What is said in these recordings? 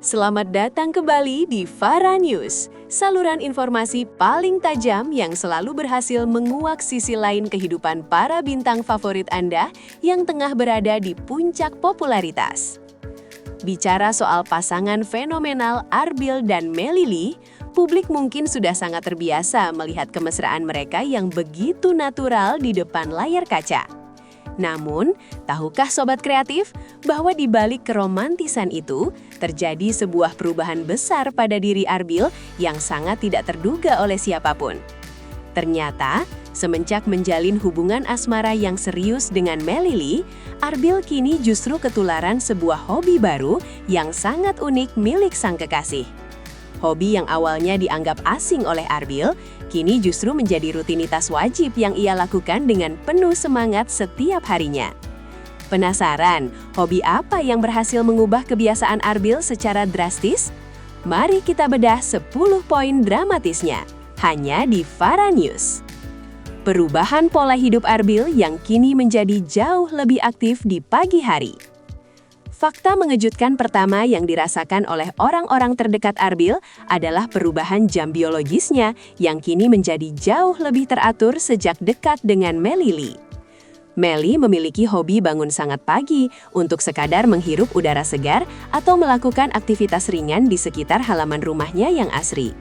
Selamat datang kembali di Fara News, saluran informasi paling tajam yang selalu berhasil menguak sisi lain kehidupan para bintang favorit Anda yang tengah berada di puncak popularitas. Bicara soal pasangan fenomenal Arbil dan Melly Lee, publik mungkin sudah sangat terbiasa melihat kemesraan mereka yang begitu natural di depan layar kaca. Namun, tahukah Sobat Kreatif bahwa di balik keromantisan itu, terjadi sebuah perubahan besar pada diri Arbil yang sangat tidak terduga oleh siapapun. Ternyata, semenjak menjalin hubungan asmara yang serius dengan Melly Lee, Arbil kini justru ketularan sebuah hobi baru yang sangat unik milik sang kekasih. Hobi yang awalnya dianggap asing oleh Arbil, kini justru menjadi rutinitas wajib yang ia lakukan dengan penuh semangat setiap harinya. Penasaran, hobi apa yang berhasil mengubah kebiasaan Arbil secara drastis? Mari kita bedah 10 poin dramatisnya, hanya di Fara News. Perubahan pola hidup Arbil yang kini menjadi jauh lebih aktif di pagi hari. Fakta mengejutkan pertama yang dirasakan oleh orang-orang terdekat Arbil adalah perubahan jam biologisnya yang kini menjadi jauh lebih teratur sejak dekat dengan Melly Lee. Melly memiliki hobi bangun sangat pagi untuk sekadar menghirup udara segar atau melakukan aktivitas ringan di sekitar halaman rumahnya yang asri.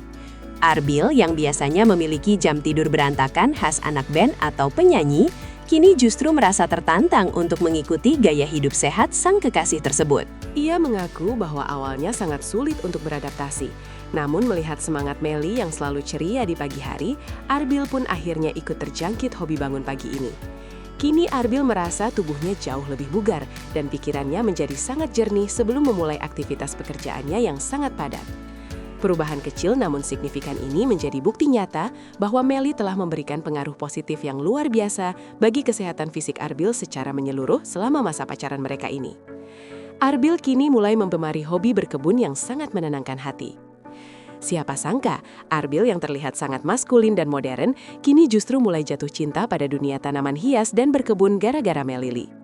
Arbil yang biasanya memiliki jam tidur berantakan khas anak band atau penyanyi, kini justru merasa tertantang untuk mengikuti gaya hidup sehat sang kekasih tersebut. Ia mengaku bahwa awalnya sangat sulit untuk beradaptasi. Namun melihat semangat Melly yang selalu ceria di pagi hari, Arbil pun akhirnya ikut terjangkit hobi bangun pagi ini. Kini Arbil merasa tubuhnya jauh lebih bugar dan pikirannya menjadi sangat jernih sebelum memulai aktivitas pekerjaannya yang sangat padat. Perubahan kecil namun signifikan ini menjadi bukti nyata bahwa Melly telah memberikan pengaruh positif yang luar biasa bagi kesehatan fisik Arbil secara menyeluruh selama masa pacaran mereka ini. Arbil kini mulai memgemari hobi berkebun yang sangat menenangkan hati. Siapa sangka, Arbil yang terlihat sangat maskulin dan modern, kini justru mulai jatuh cinta pada dunia tanaman hias dan berkebun gara-gara Melly Lee.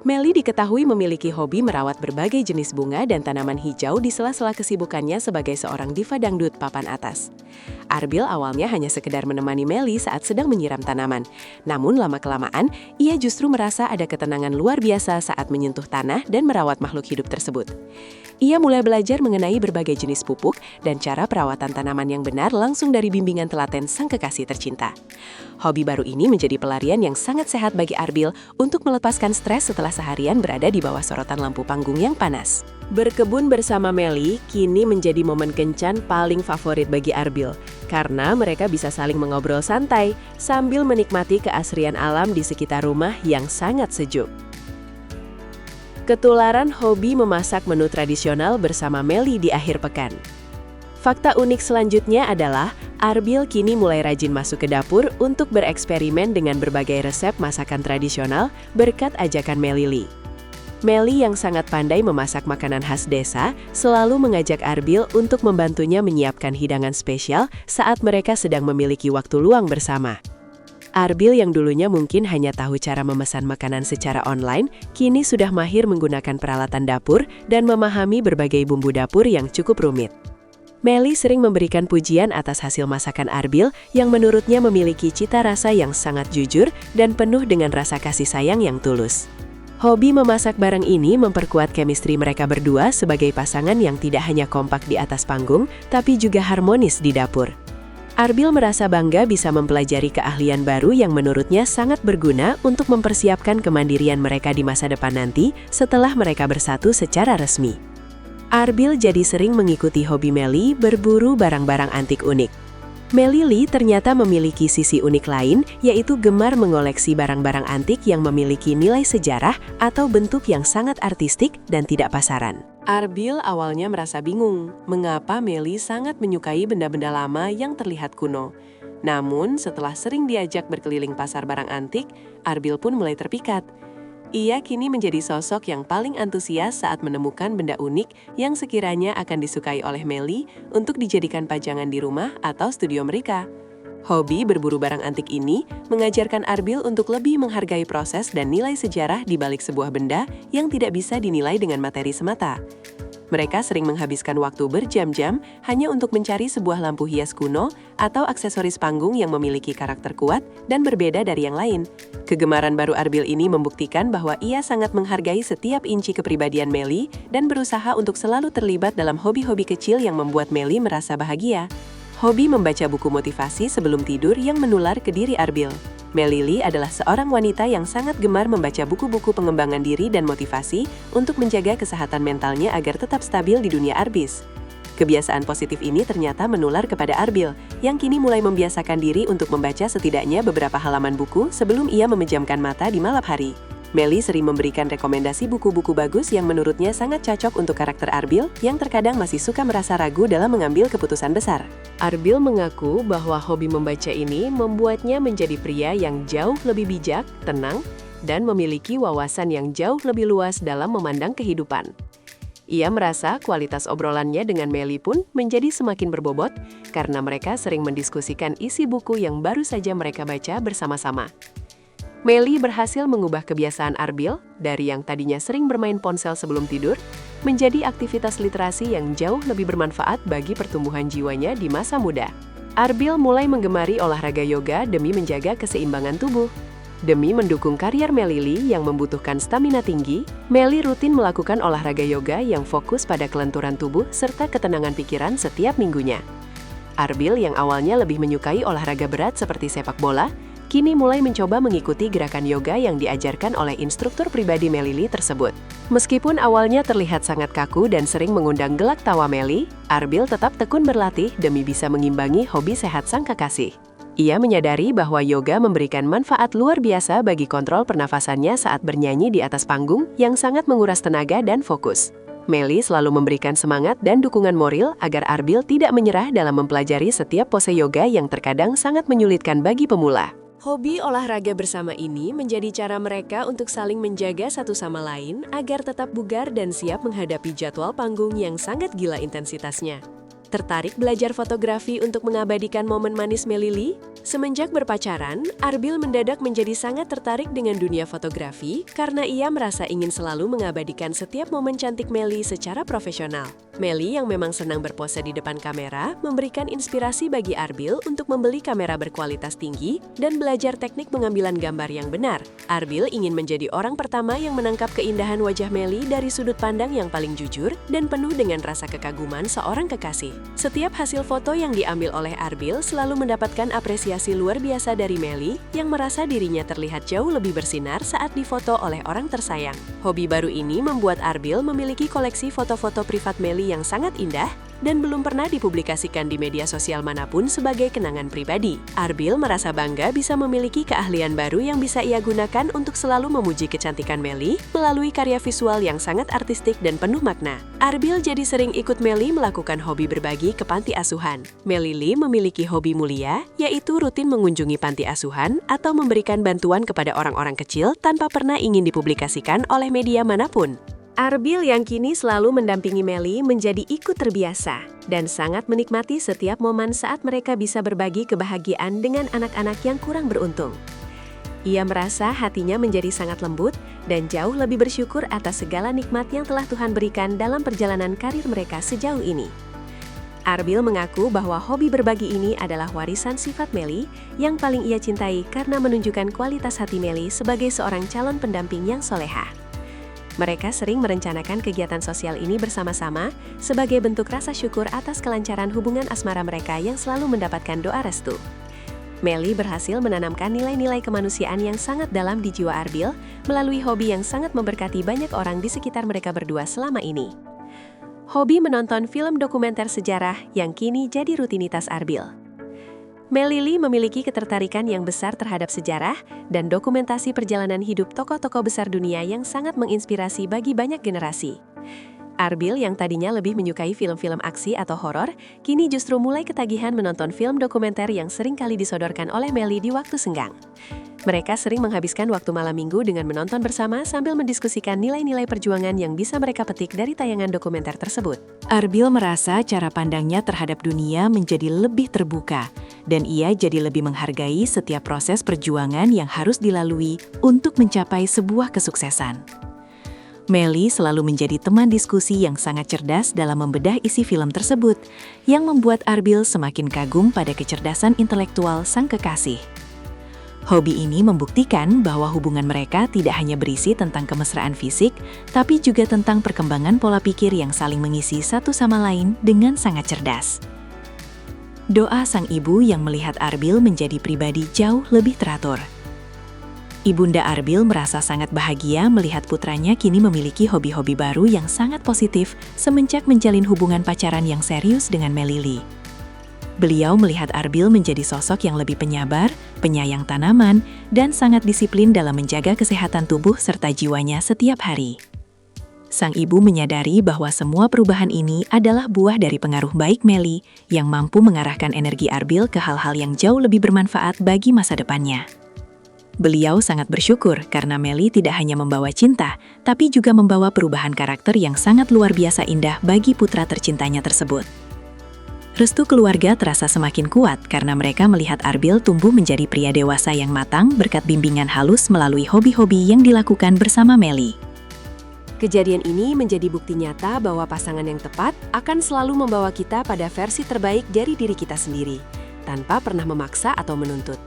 Melly diketahui memiliki hobi merawat berbagai jenis bunga dan tanaman hijau di sela-sela kesibukannya sebagai seorang diva dangdut papan atas. Arbil awalnya hanya sekedar menemani Melly saat sedang menyiram tanaman. Namun lama-kelamaan, ia justru merasa ada ketenangan luar biasa saat menyentuh tanah dan merawat makhluk hidup tersebut. Ia mulai belajar mengenai berbagai jenis pupuk dan cara perawatan tanaman yang benar langsung dari bimbingan telaten sang kekasih tercinta. Hobi baru ini menjadi pelarian yang sangat sehat bagi Arbil untuk melepaskan stres setelah seharian berada di bawah sorotan lampu panggung yang panas. Berkebun bersama Melly kini menjadi momen kencan paling favorit bagi Arbil, karena mereka bisa saling mengobrol santai sambil menikmati keasrian alam di sekitar rumah yang sangat sejuk. Ketularan hobi memasak menu tradisional bersama Melly di akhir pekan. Fakta unik selanjutnya adalah Arbil kini mulai rajin masuk ke dapur untuk bereksperimen dengan berbagai resep masakan tradisional berkat ajakan Melly Lee. Melly yang sangat pandai memasak makanan khas desa selalu mengajak Arbil untuk membantunya menyiapkan hidangan spesial saat mereka sedang memiliki waktu luang bersama. Arbil yang dulunya mungkin hanya tahu cara memesan makanan secara online, kini sudah mahir menggunakan peralatan dapur dan memahami berbagai bumbu dapur yang cukup rumit. Melly sering memberikan pujian atas hasil masakan Arbil yang menurutnya memiliki cita rasa yang sangat jujur dan penuh dengan rasa kasih sayang yang tulus. Hobi memasak bareng ini memperkuat chemistry mereka berdua sebagai pasangan yang tidak hanya kompak di atas panggung, tapi juga harmonis di dapur. Arbil merasa bangga bisa mempelajari keahlian baru yang menurutnya sangat berguna untuk mempersiapkan kemandirian mereka di masa depan nanti setelah mereka bersatu secara resmi. Arbil jadi sering mengikuti hobi Melly berburu barang-barang antik unik. Melly Lee ternyata memiliki sisi unik lain, yaitu gemar mengoleksi barang-barang antik yang memiliki nilai sejarah atau bentuk yang sangat artistik dan tidak pasaran. Arbil awalnya merasa bingung mengapa Melly sangat menyukai benda-benda lama yang terlihat kuno. Namun setelah sering diajak berkeliling pasar barang antik, Arbil pun mulai terpikat. Ia kini menjadi sosok yang paling antusias saat menemukan benda unik yang sekiranya akan disukai oleh Melly untuk dijadikan pajangan di rumah atau studio mereka. Hobi berburu barang antik ini mengajarkan Arbil untuk lebih menghargai proses dan nilai sejarah di balik sebuah benda yang tidak bisa dinilai dengan materi semata. Mereka sering menghabiskan waktu berjam-jam hanya untuk mencari sebuah lampu hias kuno atau aksesoris panggung yang memiliki karakter kuat dan berbeda dari yang lain. Kegemaran baru Arbil ini membuktikan bahwa ia sangat menghargai setiap inci kepribadian Melly dan berusaha untuk selalu terlibat dalam hobi-hobi kecil yang membuat Melly merasa bahagia. Hobi membaca buku motivasi sebelum tidur yang menular ke diri Arbil. Melly Lee adalah seorang wanita yang sangat gemar membaca buku-buku pengembangan diri dan motivasi untuk menjaga kesehatan mentalnya agar tetap stabil di dunia arbis. Kebiasaan positif ini ternyata menular kepada Arbil, yang kini mulai membiasakan diri untuk membaca setidaknya beberapa halaman buku sebelum ia memejamkan mata di malam hari. Melly sering memberikan rekomendasi buku-buku bagus yang menurutnya sangat cocok untuk karakter Arbil yang terkadang masih suka merasa ragu dalam mengambil keputusan besar. Arbil mengaku bahwa hobi membaca ini membuatnya menjadi pria yang jauh lebih bijak, tenang, dan memiliki wawasan yang jauh lebih luas dalam memandang kehidupan. Ia merasa kualitas obrolannya dengan Melly pun menjadi semakin berbobot karena mereka sering mendiskusikan isi buku yang baru saja mereka baca bersama-sama. Melly berhasil mengubah kebiasaan Arbil dari yang tadinya sering bermain ponsel sebelum tidur menjadi aktivitas literasi yang jauh lebih bermanfaat bagi pertumbuhan jiwanya di masa muda. Arbil mulai menggemari olahraga yoga demi menjaga keseimbangan tubuh. Demi mendukung karier Melly Lee yang membutuhkan stamina tinggi, Melly rutin melakukan olahraga yoga yang fokus pada kelenturan tubuh serta ketenangan pikiran setiap minggunya. Arbil yang awalnya lebih menyukai olahraga berat seperti sepak bola, kini mulai mencoba mengikuti gerakan yoga yang diajarkan oleh instruktur pribadi Melly Lee tersebut. Meskipun awalnya terlihat sangat kaku dan sering mengundang gelak tawa Melly, Arbil tetap tekun berlatih demi bisa mengimbangi hobi sehat sang kekasih. Ia menyadari bahwa yoga memberikan manfaat luar biasa bagi kontrol pernafasannya saat bernyanyi di atas panggung yang sangat menguras tenaga dan fokus. Melly selalu memberikan semangat dan dukungan moral agar Arbil tidak menyerah dalam mempelajari setiap pose yoga yang terkadang sangat menyulitkan bagi pemula. Hobi olahraga bersama ini menjadi cara mereka untuk saling menjaga satu sama lain agar tetap bugar dan siap menghadapi jadwal panggung yang sangat gila intensitasnya. Tertarik belajar fotografi untuk mengabadikan momen manis Melly Lee? Semenjak berpacaran, Arbil mendadak menjadi sangat tertarik dengan dunia fotografi karena ia merasa ingin selalu mengabadikan setiap momen cantik Melly secara profesional. Melly yang memang senang berpose di depan kamera memberikan inspirasi bagi Arbil untuk membeli kamera berkualitas tinggi dan belajar teknik pengambilan gambar yang benar. Arbil ingin menjadi orang pertama yang menangkap keindahan wajah Melly dari sudut pandang yang paling jujur dan penuh dengan rasa kekaguman seorang kekasih. Setiap hasil foto yang diambil oleh Arbil selalu mendapatkan apresiasi luar biasa dari Melly yang merasa dirinya terlihat jauh lebih bersinar saat difoto oleh orang tersayang. Hobi baru ini membuat Arbil memiliki koleksi foto-foto privat Melly yang sangat indah dan belum pernah dipublikasikan di media sosial manapun sebagai kenangan pribadi. Arbil merasa bangga bisa memiliki keahlian baru yang bisa ia gunakan untuk selalu memuji kecantikan Melly melalui karya visual yang sangat artistik dan penuh makna. Arbil jadi sering ikut Melly melakukan hobi berbagi ke panti asuhan. Melly Lee memiliki hobi mulia, yaitu rutin mengunjungi panti asuhan atau memberikan bantuan kepada orang-orang kecil tanpa pernah ingin dipublikasikan oleh media manapun. Arbil yang kini selalu mendampingi Melly menjadi ikut terbiasa dan sangat menikmati setiap momen saat mereka bisa berbagi kebahagiaan dengan anak-anak yang kurang beruntung. Ia merasa hatinya menjadi sangat lembut dan jauh lebih bersyukur atas segala nikmat yang telah Tuhan berikan dalam perjalanan karir mereka sejauh ini. Arbil mengaku bahwa hobi berbagi ini adalah warisan sifat Melly yang paling ia cintai karena menunjukkan kualitas hati Melly sebagai seorang calon pendamping yang soleha. Mereka sering merencanakan kegiatan sosial ini bersama-sama sebagai bentuk rasa syukur atas kelancaran hubungan asmara mereka yang selalu mendapatkan doa restu. Melly berhasil menanamkan nilai-nilai kemanusiaan yang sangat dalam di jiwa Arbil melalui hobi yang sangat memberkati banyak orang di sekitar mereka berdua selama ini. Hobi menonton film dokumenter sejarah yang kini jadi rutinitas Arbil. Melly Lee memiliki ketertarikan yang besar terhadap sejarah dan dokumentasi perjalanan hidup tokoh-tokoh besar dunia yang sangat menginspirasi bagi banyak generasi. Arbil yang tadinya lebih menyukai film-film aksi atau horor, kini justru mulai ketagihan menonton film dokumenter yang sering kali disodorkan oleh Melly di waktu senggang. Mereka sering menghabiskan waktu malam minggu dengan menonton bersama sambil mendiskusikan nilai-nilai perjuangan yang bisa mereka petik dari tayangan dokumenter tersebut. Arbil merasa cara pandangnya terhadap dunia menjadi lebih terbuka, dan ia jadi lebih menghargai setiap proses perjuangan yang harus dilalui untuk mencapai sebuah kesuksesan. Melly selalu menjadi teman diskusi yang sangat cerdas dalam membedah isi film tersebut, yang membuat Arbil semakin kagum pada kecerdasan intelektual sang kekasih. Hobi ini membuktikan bahwa hubungan mereka tidak hanya berisi tentang kemesraan fisik, tapi juga tentang perkembangan pola pikir yang saling mengisi satu sama lain dengan sangat cerdas. Doa sang ibu yang melihat Arbil menjadi pribadi jauh lebih teratur. Ibunda Arbil merasa sangat bahagia melihat putranya kini memiliki hobi-hobi baru yang sangat positif semenjak menjalin hubungan pacaran yang serius dengan Melili. Beliau melihat Arbil menjadi sosok yang lebih penyabar, penyayang tanaman, dan sangat disiplin dalam menjaga kesehatan tubuh serta jiwanya setiap hari. Sang ibu menyadari bahwa semua perubahan ini adalah buah dari pengaruh baik Melly yang mampu mengarahkan energi Arbil ke hal-hal yang jauh lebih bermanfaat bagi masa depannya. Beliau sangat bersyukur karena Melly tidak hanya membawa cinta, tapi juga membawa perubahan karakter yang sangat luar biasa indah bagi putra tercintanya tersebut. Restu keluarga terasa semakin kuat karena mereka melihat Arbil tumbuh menjadi pria dewasa yang matang berkat bimbingan halus melalui hobi-hobi yang dilakukan bersama Melly. Kejadian ini menjadi bukti nyata bahwa pasangan yang tepat akan selalu membawa kita pada versi terbaik dari diri kita sendiri, tanpa pernah memaksa atau menuntut.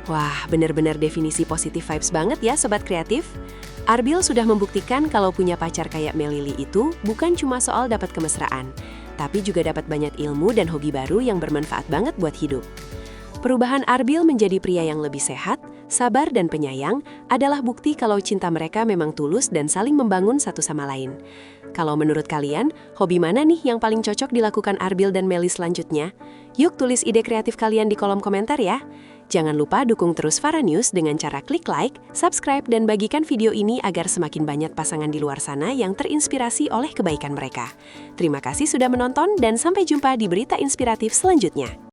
Wah, benar-benar definisi positive vibes banget ya Sobat Kreatif. Arbil sudah membuktikan kalau punya pacar kayak Melili itu bukan cuma soal dapat kemesraan, tapi juga dapat banyak ilmu dan hobi baru yang bermanfaat banget buat hidup. Perubahan Arbil menjadi pria yang lebih sehat, sabar dan penyayang adalah bukti kalau cinta mereka memang tulus dan saling membangun satu sama lain. Kalau menurut kalian, hobi mana nih yang paling cocok dilakukan Arbil dan Melly selanjutnya? Yuk tulis ide kreatif kalian di kolom komentar ya. Jangan lupa dukung terus Fara News dengan cara klik like, subscribe, dan bagikan video ini agar semakin banyak pasangan di luar sana yang terinspirasi oleh kebaikan mereka. Terima kasih sudah menonton dan sampai jumpa di berita inspiratif selanjutnya.